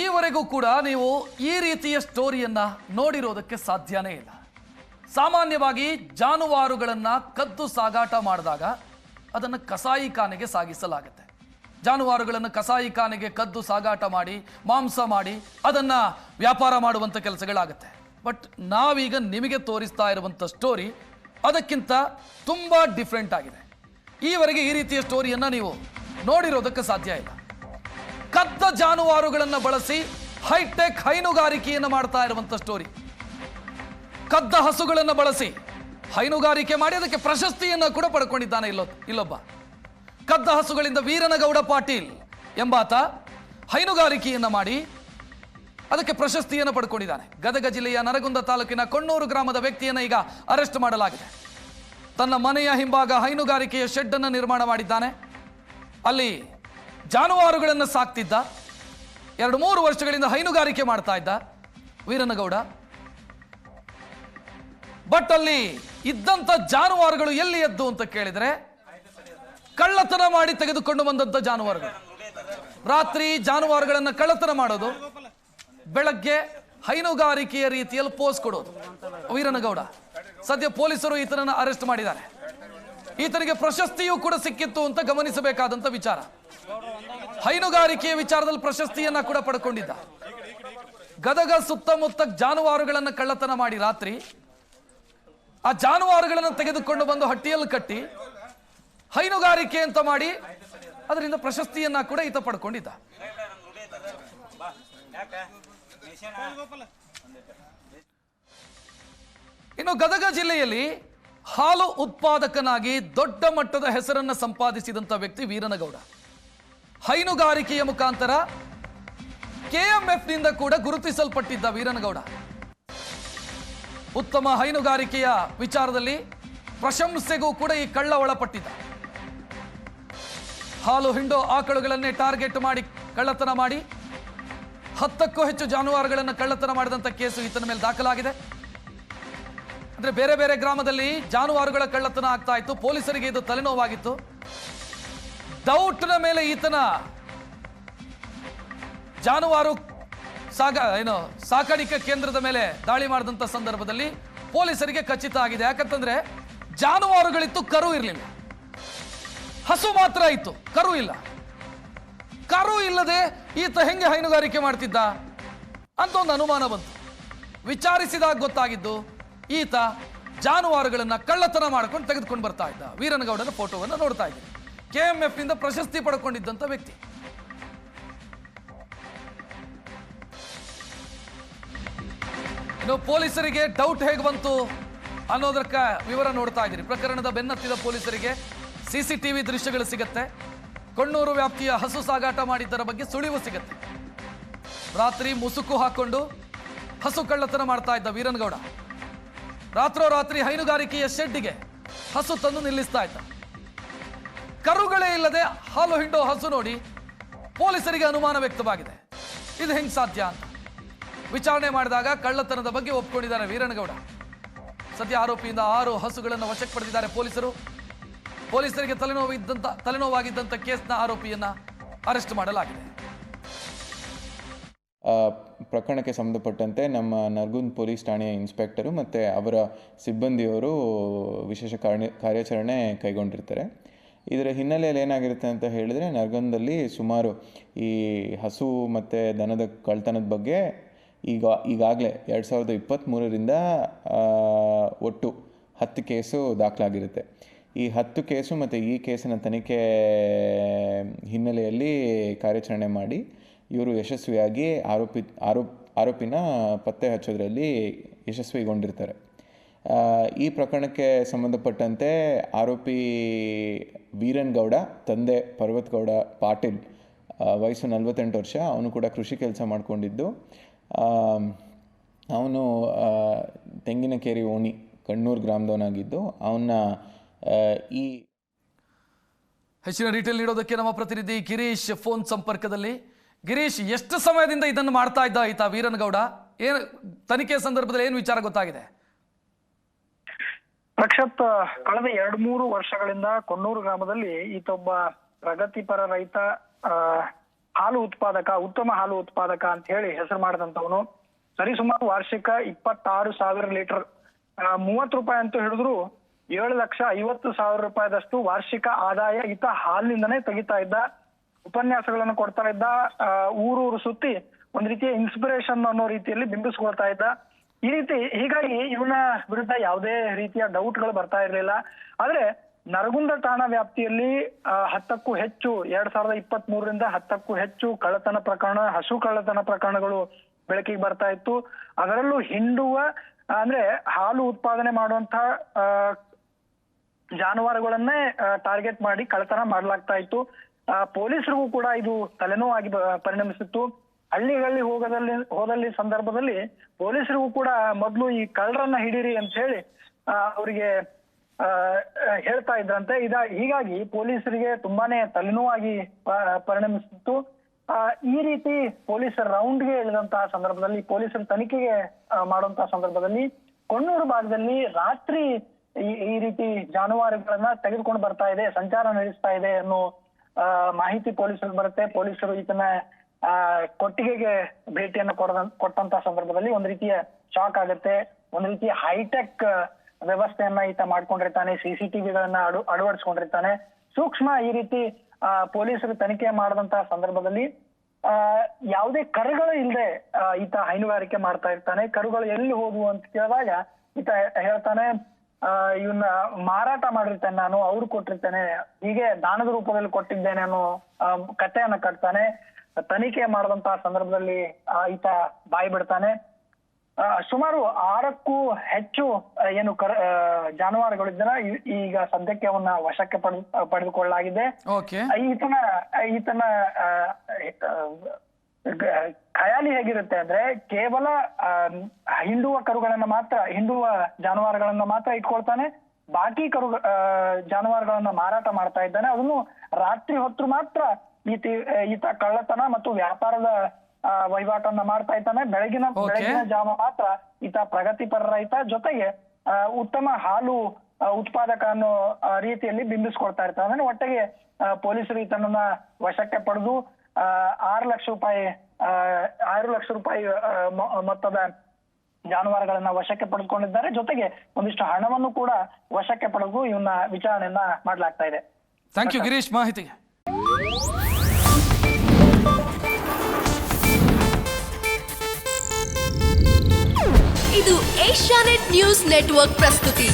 ಈವರೆಗೂ ಕೂಡ ನೀವು ಈ ರೀತಿಯ ಸ್ಟೋರಿಯನ್ನ ನೋಡಿರೋದಕ್ಕೆ ಸಾಧ್ಯನೇ ಇಲ್ಲ. ಸಾಮಾನ್ಯವಾಗಿ ಜಾನುವಾರುಗಳನ್ನ ಕದ್ದು ಸಾಗಾಟ ಮಾಡಿದಾಗ ಅದನ್ನು ಕಸಾಯಿಖಾನೆಗೆ ಸಾಗಿಸಲಾಗುತ್ತೆ. ಜಾನುವಾರುಗಳನ್ನು ಕಸಾಯಿಖಾನೆಗೆ ಕದ್ದು ಸಾಗಾಟ ಮಾಡಿ ಮಾಂಸ ಮಾಡಿ ಅದನ್ನು ವ್ಯಾಪಾರ ಮಾಡುವಂಥ ಕೆಲಸಗಳಾಗುತ್ತೆ. ಬಟ್ ನಾವೀಗ ನಿಮಗೆ ತೋರಿಸ್ತಾ ಇರುವಂಥ ಸ್ಟೋರಿ ಅದಕ್ಕಿಂತ ತುಂಬ ಡಿಫ್ರೆಂಟ್ ಆಗಿದೆ. ಈವರೆಗೆ ಈ ರೀತಿಯ ಸ್ಟೋರಿಯನ್ನು ನೀವು ನೋಡಿರೋದಕ್ಕೆ ಸಾಧ್ಯ ಇಲ್ಲ. ಕದ್ದ ಜಾನುವಾರುಗಳನ್ನು ಬಳಸಿ ಹೈಟೆಕ್ ಹೈನುಗಾರಿಕೆಯನ್ನು ಮಾಡ್ತಾ ಇರುವಂಥ ಸ್ಟೋರಿ. ಕದ್ದ ಹಸುಗಳನ್ನು ಬಳಸಿ ಹೈನುಗಾರಿಕೆ ಮಾಡಿ ಅದಕ್ಕೆ ಪ್ರಶಸ್ತಿಯನ್ನು ಕೂಡ ಪಡ್ಕೊಂಡಿದ್ದಾನೆ ಇಲ್ಲೊಬ್ಬ. ಕದ್ದ ಹಸುಗಳಿಂದ ವೀರನಗೌಡ ಪಾಟೀಲ್ ಎಂಬಾತ ಹೈನುಗಾರಿಕೆಯನ್ನು ಮಾಡಿ ಅದಕ್ಕೆ ಪ್ರಶಸ್ತಿಯನ್ನು ಪಡ್ಕೊಂಡಿದ್ದಾನೆ. ಗದಗ ಜಿಲ್ಲೆಯ ನರಗುಂದ ತಾಲೂಕಿನ ಕೊಣ್ಣೂರು ಗ್ರಾಮದ ವ್ಯಕ್ತಿಯನ್ನು ಈಗ ಅರೆಸ್ಟ್ ಮಾಡಲಾಗಿದೆ. ತನ್ನ ಮನೆಯ ಹಿಂಭಾಗ ಹೈನುಗಾರಿಕೆಯ ಶೆಡ್ ಅನ್ನು ನಿರ್ಮಾಣ ಮಾಡಿದ್ದಾನೆ. ಅಲ್ಲಿ ಜಾನುವಾರುಗಳನ್ನು ಸಾಕ್ತಿದ್ದ. 2-3 ವರ್ಷಗಳಿಂದ ಹೈನುಗಾರಿಕೆ ಮಾಡ್ತಾ ಇದ್ದ ವೀರನಗೌಡ. ಬಟ್ ಅಲ್ಲಿ ಇದ್ದಂತ ಜಾನುವಾರುಗಳು ಎಲ್ಲಿ ಎದ್ದು ಅಂತ ಕೇಳಿದ್ರೆ ಕಳ್ಳತನ ಮಾಡಿ ತೆಗೆದುಕೊಂಡು ಬಂದಂತ ಜಾನುವಾರುಗಳು. ರಾತ್ರಿ ಜಾನುವಾರುಗಳನ್ನು ಕಳ್ಳತನ ಮಾಡೋದು, ಬೆಳಗ್ಗೆ ಹೈನುಗಾರಿಕೆಯ ರೀತಿಯಲ್ಲಿ ಪೋಸ್ ಕೊಡೋದು ವೀರನಗೌಡ. ಸದ್ಯ ಪೊಲೀಸರು ಈತನನ್ನು ಅರೆಸ್ಟ್ ಮಾಡಿದ್ದಾರೆ. ಈತನಿಗೆ ಪ್ರಶಸ್ತಿಯೂ ಕೂಡ ಸಿಕ್ಕಿತ್ತು ಅಂತ ಗಮನಿಸಬೇಕಾದಂತ ವಿಚಾರ. ಹೈನುಗಾರಿಕೆಯ ವಿಚಾರದಲ್ಲಿ ಪ್ರಶಸ್ತಿಯನ್ನ ಕೂಡ ಪಡ್ಕೊಂಡಿದ್ದ. ಗದಗ ಸುತ್ತಮುತ್ತ ಜಾನುವಾರುಗಳನ್ನು ಕಳ್ಳತನ ಮಾಡಿ ರಾತ್ರಿ ಆ ಜಾನುವಾರುಗಳನ್ನು ತೆಗೆದುಕೊಂಡು ಬಂದು ಹಟ್ಟಿಯಲ್ಲಿ ಕಟ್ಟಿ ಹೈನುಗಾರಿಕೆ ಅಂತ ಮಾಡಿ ಅದರಿಂದ ಪ್ರಶಸ್ತಿಯನ್ನ ಕೂಡ ಈತ ಪಡ್ಕೊಂಡಿದ್ದ. ಇನ್ನು ಗದಗ ಜಿಲ್ಲೆಯಲ್ಲಿ ಹಾಲು ಉತ್ಪಾದಕನಾಗಿ ದೊಡ್ಡ ಮಟ್ಟದ ಹೆಸರನ್ನು ಸಂಪಾದಿಸಿದಂತ ವ್ಯಕ್ತಿ ವೀರನಗೌಡ. ಹೈನುಗಾರಿಕೆಯ ಮುಖಾಂತರ KMF ನಿಂದ ಕೂಡ ಗುರುತಿಸಲ್ಪಟ್ಟಿದ್ದ ವೀರನಗೌಡ. ಉತ್ತಮ ಹೈನುಗಾರಿಕೆಯ ವಿಚಾರದಲ್ಲಿ ಪ್ರಶಂಸೆಗೂ ಕೂಡ ಈ ಕಳ್ಳ ಒಳಪಟ್ಟಿದ್ದ. ಹಾಲು ಹಿಂಡೋ ಆಕಳುಗಳನ್ನೇ ಟಾರ್ಗೆಟ್ ಮಾಡಿ ಕಳ್ಳತನ ಮಾಡಿ 10ಕ್ಕೂ ಹೆಚ್ಚು ಜಾನುವಾರುಗಳನ್ನು ಕಳ್ಳತನ ಮಾಡಿದಂಥ ಕೇಸು ಈತನ ಮೇಲೆ ದಾಖಲಾಗಿದೆ. ಅಂದ್ರೆ ಬೇರೆ ಬೇರೆ ಗ್ರಾಮದಲ್ಲಿ ಜಾನುವಾರುಗಳ ಕಳ್ಳತನ ಆಗ್ತಾ ಇತ್ತು. ಪೊಲೀಸರಿಗೆ ಇದು ತಲೆನೋವಾಗಿತ್ತು. ಡೌಟ್ನ ಮೇಲೆ ಈತನ ಜಾನುವಾರು ಸಾಕಾಣಿಕೆ ಕೇಂದ್ರದ ಮೇಲೆ ದಾಳಿ ಮಾಡಿದಂಥ ಸಂದರ್ಭದಲ್ಲಿ ಪೊಲೀಸರಿಗೆ ಖಚಿತ ಆಗಿದೆ. ಯಾಕಂತಂದ್ರೆ ಜಾನುವಾರುಗಳಿತ್ತು, ಕರು ಇರಲಿಲ್ಲ. ಹಸು ಮಾತ್ರ ಇತ್ತು, ಕರು ಇಲ್ಲ. ಕರು ಇಲ್ಲದೆ ಈತ ಹೆಂಗೆ ಹೈನುಗಾರಿಕೆ ಮಾಡ್ತಿದ್ದ ಅಂತ ಒಂದು ಅನುಮಾನ ಬಂತು. ವಿಚಾರಿಸಿದಾಗ ಗೊತ್ತಾಗಿದ್ದು ಈತ ಜಾನುವಾರುಗಳನ್ನ ಕಳ್ಳತನ ಮಾಡ್ಕೊಂಡು ತೆಗೆದುಕೊಂಡು ಬರ್ತಾ ಇದ್ದ. ವೀರನಗೌಡನ ಫೋಟೋವನ್ನು ನೋಡ್ತಾ ಇದ್ದೀವಿ. KMF ನಿಂದ ಪ್ರಶಸ್ತಿ ಪಡ್ಕೊಂಡಿದ್ದಂತ ವ್ಯಕ್ತಿ. ಇನ್ನು ಪೊಲೀಸರಿಗೆ ಡೌಟ್ ಹೇಗೆ ಬಂತು ಅನ್ನೋದಕ್ಕ ವಿವರ ನೋಡ್ತಾ ಇದ್ದೀರಿ. ಪ್ರಕರಣದ ಬೆನ್ನತ್ತಿದ ಪೊಲೀಸರಿಗೆ CCTV ದೃಶ್ಯಗಳು ಸಿಗುತ್ತೆ. ಕೊಣ್ಣೂರು ವ್ಯಾಪ್ತಿಯ ಹಸು ಸಾಗಾಟ ಮಾಡಿದ್ದರ ಬಗ್ಗೆ ಸುಳಿವು ಸಿಗುತ್ತೆ. ರಾತ್ರಿ ಮುಸುಕು ಹಾಕೊಂಡು ಹಸು ಕಳ್ಳತನ ಮಾಡ್ತಾ ಇದ್ದ ವೀರನಗೌಡ ರಾತ್ರೋರಾತ್ರಿ ಹೈನುಗಾರಿಕೆಯ ಶೆಡ್ಡಿಗೆ ಹಸು ತಂದು ನಿಲ್ಲಿಸ್ತಾ ಇದ್ದ. ಕರುಗಳೇ ಇಲ್ಲದೆ ಹಾಲು ಹಿಂಡೋ ಹಸು ನೋಡಿ ಪೊಲೀಸರಿಗೆ ಅನುಮಾನ ವ್ಯಕ್ತವಾಗಿದೆ. ಇದು ಹೆಂಗ್ ಸಾಧ್ಯ ಅಂತ ವಿಚಾರಣೆ ಮಾಡಿದಾಗ ಕಳ್ಳತನದ ಬಗ್ಗೆ ಒಪ್ಕೊಂಡಿದ್ದಾರೆ ವೀರನಗೌಡ. ಸದ್ಯ ಆರೋಪಿಯಿಂದ 6 ಹಸುಗಳನ್ನು ವಶಕ್ಕೆ ಪಡೆದಿದ್ದಾರೆ ಪೊಲೀಸರು. ಪೊಲೀಸರಿಗೆ ತಲೆನೋವಾಗಿದ್ದಂಥ ಕೇಸ್ನ ಆರೋಪಿಯನ್ನ ಅರೆಸ್ಟ್ ಮಾಡಲಾಗಿದೆ. ಪ್ರಕರಣಕ್ಕೆ ಸಂಬಂಧಪಟ್ಟಂತೆ ನಮ್ಮ ನರಗುಂದ ಪೊಲೀಸ್ ಠಾಣೆಯ ಇನ್ಸ್ಪೆಕ್ಟರು ಮತ್ತು ಅವರ ಸಿಬ್ಬಂದಿಯವರು ವಿಶೇಷ ಕಾರ್ಯಾಚರಣೆ ಕೈಗೊಂಡಿರ್ತಾರೆ. ಇದರ ಹಿನ್ನೆಲೆಯಲ್ಲಿ ಏನಾಗಿರುತ್ತೆ ಅಂತ ಹೇಳಿದರೆ, ನರಗುಂದಲ್ಲಿ ಸುಮಾರು ಈ ಹಸು ಮತ್ತು ದನದ ಕಳ್ತನದ ಬಗ್ಗೆ ಈಗಾಗಲೇ 2023ರಿಂದ ಒಟ್ಟು 10 ಕೇಸು ದಾಖಲಾಗಿರುತ್ತೆ. ಈ 10 ಕೇಸು ಮತ್ತು ಈ ಕೇಸಿನ ತನಿಖೆ ಹಿನ್ನೆಲೆಯಲ್ಲಿ ಕಾರ್ಯಾಚರಣೆ ಮಾಡಿ ಇವರು ಯಶಸ್ವಿಯಾಗಿ ಆರೋಪಿನ ಪತ್ತೆ ಹಚ್ಚೋದ್ರಲ್ಲಿ ಯಶಸ್ವಿಗೊಂಡಿರ್ತಾರೆ. ಈ ಪ್ರಕರಣಕ್ಕೆ ಸಂಬಂಧಪಟ್ಟಂತೆ ಆರೋಪಿ ವೀರನಗೌಡ ತಂದೆ ಪರ್ವತಗೌಡ ಪಾಟೀಲ್, ವಯಸ್ಸು 48 ವರ್ಷ. ಅವನು ಕೂಡ ಕೃಷಿ ಕೆಲಸ ಮಾಡಿಕೊಂಡಿದ್ದು. ಅವನು ತೆಂಗಿನಕೇರಿ ಓಣಿ ಕಣ್ಣೂರು ಗ್ರಾಮದವನಾಗಿದ್ದು ಅವನ್ನ ಈ ಹೆಚ್ಚಿನ ಡೀಟೇಲ್ ನೀಡೋದಕ್ಕೆ ನಮ್ಮ ಪ್ರತಿನಿಧಿ ಗಿರೀಶ್ ಫೋನ್ ಸಂಪರ್ಕದಲ್ಲಿ. ಗಿರೀಶ್, ಎಷ್ಟು ಸಮಯದಿಂದ ಇದನ್ನು ಮಾಡ್ತಾ ಇದ್ದ ಈತ ವೀರನಗೌಡ? ಏನು ತನಿಖೆ ಸಂದರ್ಭದಲ್ಲಿ ಏನು ವಿಚಾರ ಗೊತ್ತಾಗಿದೆ? ರಕ್ಷತ್, ಕಳೆದ 2-3 ವರ್ಷಗಳಿಂದ ಕೊಣ್ಣೂರು ಗ್ರಾಮದಲ್ಲಿ ಈತೊಬ್ಬ ಪ್ರಗತಿಪರ ರೈತ ಹಾಲು ಉತ್ಪಾದಕ, ಉತ್ತಮ ಹಾಲು ಉತ್ಪಾದಕ ಅಂತ ಹೇಳಿ ಹೆಸರು ಮಾಡಿದಂತವನು. ಸರಿಸುಮಾರು ವಾರ್ಷಿಕ 26,000 ಲೀಟರ್, 30 ರೂಪಾಯಿ ಅಂತೂ ಹಿಡಿದ್ರು 7,50,000 ರೂಪಾಯಿದಷ್ಟು ವಾರ್ಷಿಕ ಆದಾಯ ಈತ ಹಾಲಿನಿಂದನೇ ತೆಗಿತಾ ಇದ್ದ. ಉಪನ್ಯಾಸಗಳನ್ನು ಕೊಡ್ತಾ ಇದ್ದ, ಊರೂರು ಸುತ್ತಿ ಒಂದ್ ರೀತಿಯ ಇನ್ಸ್ಪಿರೇಷನ್ ಅನ್ನೋ ರೀತಿಯಲ್ಲಿ ಬಿಂಬಿಸ್ಕೊಳ್ತಾ ಇದ್ದ. ಹೀಗಾಗಿ ಇವನ ವಿರುದ್ಧ ಯಾವುದೇ ರೀತಿಯ ಡೌಟ್ಗಳು ಬರ್ತಾ ಇರ್ಲಿಲ್ಲ. ಆದ್ರೆ ನರಗುಂದ ಠಾಣಾ ವ್ಯಾಪ್ತಿಯಲ್ಲಿ 10ಕ್ಕೂ ಹೆಚ್ಚು 2023ರಿಂದ 10ಕ್ಕೂ ಹೆಚ್ಚು ಕಳ್ಳತನ ಪ್ರಕರಣ, ಹಸು ಕಳ್ಳತನ ಪ್ರಕರಣಗಳು ಬೆಳಕಿಗೆ ಬರ್ತಾ ಇತ್ತು. ಅದರಲ್ಲೂ ಹಿಂಡುವ ಅಂದ್ರೆ ಹಾಲು ಉತ್ಪಾದನೆ ಮಾಡುವಂತಹ ಜಾನುವಾರುಗಳನ್ನೇ ಟಾರ್ಗೆಟ್ ಮಾಡಿ ಕಳ್ಳತನ ಮಾಡ್ಲಾಗ್ತಾ ಇತ್ತು. ಪೊಲೀಸರಿಗೂ ಕೂಡ ಇದು ತಲೆನೋವಾಗಿ ಪರಿಣಮಿಸಿತ್ತು. ಹಳ್ಳಿಗಳಲ್ಲಿ ಹೋದಲ್ಲಿ ಸಂದರ್ಭದಲ್ಲಿ ಪೊಲೀಸರಿಗೂ ಕೂಡ ಮೊದಲು ಈ ಕಳ್ಳರನ್ನ ಹಿಡೀರಿ ಅಂತ ಹೇಳಿ ಅವರಿಗೆ ಹೇಳ್ತಾ ಇದ್ರಂತೆ. ಹೀಗಾಗಿ ಪೊಲೀಸರಿಗೆ ತುಂಬಾನೇ ತಲೆನೋವಾಗಿ ಪರಿಣಮಿಸಿತ್ತು. ಈ ರೀತಿ ಪೊಲೀಸರ ರೌಂಡ್ಗೆ ಇಳಿದಂತಹ ಸಂದರ್ಭದಲ್ಲಿ, ಪೊಲೀಸರ ತನಿಖೆಗೆ ಮಾಡುವಂತಹ ಸಂದರ್ಭದಲ್ಲಿ ಕೊಣ್ಣೂರು ಭಾಗದಲ್ಲಿ ರಾತ್ರಿ ಈ ರೀತಿ ಜಾನುವಾರುಗಳನ್ನ ತೆಗೆದುಕೊಂಡು ಬರ್ತಾ ಇದೆ, ಸಂಚಾರ ನಡೆಸ್ತಾ ಇದೆ ಅನ್ನೋ ಮಾಹಿತಿ ಪೊಲೀಸರಿಗೆ ಬರುತ್ತೆ. ಪೊಲೀಸರು ಈತನ ಕೊಟ್ಟಿಗೆಗೆ ಭೇಟಿಯನ್ನು ಕೊಟ್ಟಂತ ಸಂದರ್ಭದಲ್ಲಿ ಒಂದ್ ರೀತಿಯ ಶಾಕ್ ಆಗುತ್ತೆ. ಒಂದ್ ರೀತಿಯ ಹೈಟೆಕ್ ವ್ಯವಸ್ಥೆಯನ್ನ ಈತ ಮಾಡ್ಕೊಂಡಿರ್ತಾನೆ, CCTVಗಳನ್ನ ಅಳವಡಿಸ್ಕೊಂಡಿರ್ತಾನೆ. ಸೂಕ್ಷ್ಮ ಈ ರೀತಿ ಪೊಲೀಸರು ತನಿಖೆ ಮಾಡಿದಂತಹ ಸಂದರ್ಭದಲ್ಲಿ ಯಾವುದೇ ಕರುಗಳು ಇಲ್ಲದೆ ಈತ ಹೈನುಗಾರಿಕೆ ಮಾಡ್ತಾ ಇರ್ತಾನೆ. ಕರುಗಳು ಎಲ್ಲಿ ಹೋದ್ವು ಅಂತ ಕೇಳಿದಾಗ ಈತ ಹೇಳ್ತಾನೆ, ಇವನ್ನ ಮಾರಾಟ ಮಾಡಿರ್ತೇನೆ ನಾನು, ಅವ್ರು ಕೊಟ್ಟಿರ್ತೇನೆ, ಹೀಗೆ ದಾನದ ರೂಪದಲ್ಲಿ ಕೊಟ್ಟಿದ್ದೇನೆ ಅನ್ನೋ ಕಥೆಯನ್ನ ಕಟ್ತಾನೆ. ತನಿಖೆ ಮಾಡಿದಂತಹ ಸಂದರ್ಭದಲ್ಲಿ ಈತ ಬಾಯಿ ಬಿಡ್ತಾನೆ. ಸುಮಾರು 6ಕ್ಕೂ ಹೆಚ್ಚು ಏನು ಜಾನುವಾರುಗಳಿದ್ದರ ಈಗ ಸದ್ಯಕ್ಕೆ ಅವನ್ನ ವಶಕ್ಕೆ ಪಡೆದುಕೊಳ್ಳಲಾಗಿದೆ. ಈತನ ಖಯಾಲಿ ಹೇಗಿರುತ್ತೆ ಅಂದ್ರೆ, ಕೇವಲ ಹಿಂಡುವ ಕರುಗಳನ್ನ ಮಾತ್ರ, ಹಿಂಡುವ ಜಾನುವಾರುಗಳನ್ನ ಮಾತ್ರ ಇಟ್ಕೊಳ್ತಾನೆ. ಬಾಕಿ ಜಾನುವಾರುಗಳನ್ನ ಮಾರಾಟ ಮಾಡ್ತಾ ಇದ್ದಾನೆ. ಅದನ್ನು ರಾತ್ರಿ ಹೊತ್ತು ಮಾತ್ರ ಈತ ಕಳ್ಳತನ ಮತ್ತು ವ್ಯಾಪಾರದ ವಹಿವಾಟನ್ನ ಮಾಡ್ತಾ ಇದ್ದಾನೆ. ಬೆಳಗಿನ ಜಾವ ಮಾತ್ರ ಈತ ಪ್ರಗತಿಪರ ರೈತ, ಜೊತೆಗೆ ಉತ್ತಮ ಹಾಲು ಉತ್ಪಾದಕ ಅನ್ನೋ ರೀತಿಯಲ್ಲಿ ಬಿಂಬಿಸ್ಕೊಳ್ತಾ ಇರ್ತಾನೆ. ಒಟ್ಟಿಗೆ ಪೊಲೀಸರು ಈತನನ್ನ ವಶಕ್ಕೆ ಪಡೆದು 6 ಲಕ್ಷ ರೂಪಾಯಿ ಮೊತ್ತದ ಜಾನುವಾರುಗಳನ್ನ ವಶಕ್ಕೆ ಪಡೆದುಕೊಂಡಿದ್ದಾರೆ. ಜೊತೆಗೆ ಒಂದಿಷ್ಟು ಹಣವನ್ನು ಕೂಡ ವಶಕ್ಕೆ ಪಡೆದು ಇವನ್ನ ವಿಚಾರಣೆಯನ್ನ ಮಾಡ್ಲಾಗ್ತಾ ಇದೆ. ಥ್ಯಾಂಕ್ ಯು ಗಿರೀಶ್ ಮಾಹಿತಿಗೆ. ಇದು ಏಷ್ಯಾನೆಟ್ ನ್ಯೂಸ್ ನೆಟ್ವರ್ಕ್ ಪ್ರಸ್ತುತಿ.